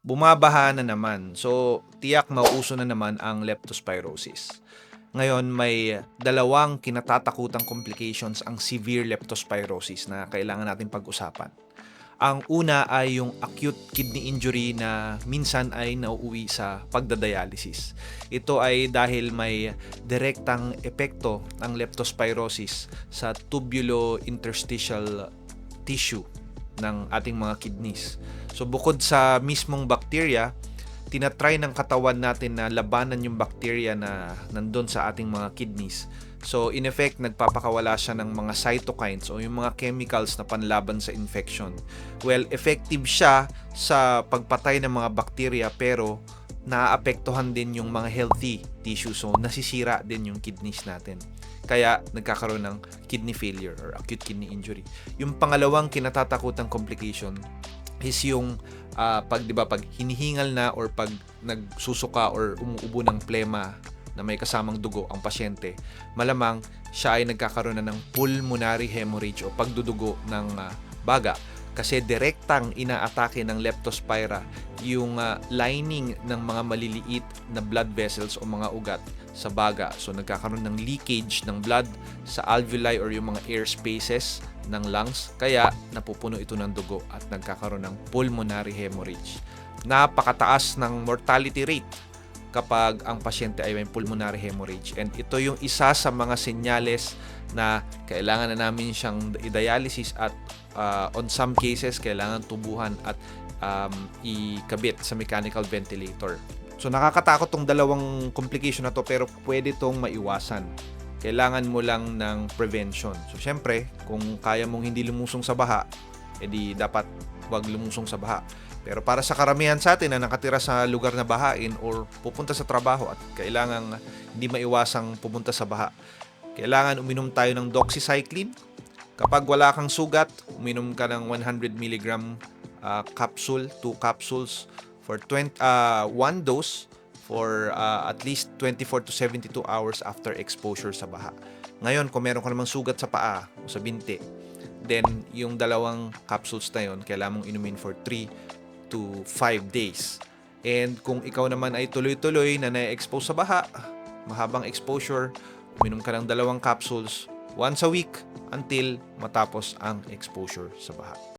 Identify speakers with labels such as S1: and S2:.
S1: bumabaha na naman. So, tiyak mauuso na naman ang leptospirosis. Ngayon, may dalawang kinatatakutang complications ang severe leptospirosis na kailangan natin pag-usapan. Ang una ay yung acute kidney injury na minsan ay nauuwi sa pagdadialysis. Ito ay dahil may direktang epekto ng leptospirosis sa tubulo-interstitial tissue ng ating mga kidneys. So bukod sa mismong bacteria, tinatry ng katawan natin na labanan yung bacteria na nandun sa ating mga kidneys. So in effect, nagpapakawala siya ng mga cytokines o yung mga chemicals na panlaban sa infection. Well, effective siya sa pagpatay ng mga bacteria pero naaapektuhan din yung mga healthy tissue. So nasisira din yung kidneys natin. Kaya nagkakaroon ng kidney failure or acute kidney injury. Yung pangalawang kinatatakutang complication is yung pag hinihingal na or pag nagsusuka or umuubo ng plema na may kasamang dugo ang pasyente, malamang siya ay nagkakaroon na ng pulmonary hemorrhage o pagdudugo ng baga kasi direktang inaatake ng leptospira yung lining ng mga maliliit na blood vessels o mga ugat sa baga. So nagkakaroon ng leakage ng blood sa alveoli or yung mga air spaces ng lungs, kaya napupuno ito ng dugo at nagkakaroon ng pulmonary hemorrhage. Napakataas ng mortality rate kapag ang pasyente ay may pulmonary hemorrhage, and ito yung isa sa mga senyales na kailangan na namin siyang i-dialysis at on some cases kailangan tubuhan at ikabit sa mechanical ventilator. So nakakatakot tong dalawang complication na to pero pwede tong maiwasan. Kailangan mo lang ng prevention. So syempre, kung kaya mong hindi lumusong sa baha, edi dapat wag lumusong sa baha. Pero para sa karamihan sa atin na nakatira sa lugar na bahain or pupunta sa trabaho at kailangang hindi maiwasang pupunta sa baha, kailangan uminom tayo ng doxycycline. Kapag wala kang sugat, uminom ka ng 100 mg capsule, 2 capsules for 1 dose for at least 24 to 72 hours after exposure sa baha. Ngayon, kung meron ka namang sugat sa paa o sa binti, then yung dalawang capsules na yun, kailangan mong inumin for 3 to 5 days. And kung ikaw naman ay tuloy-tuloy na na-expose sa baha, mahabang exposure, uminom ka ng 2 capsules once a week until matapos ang exposure sa baha.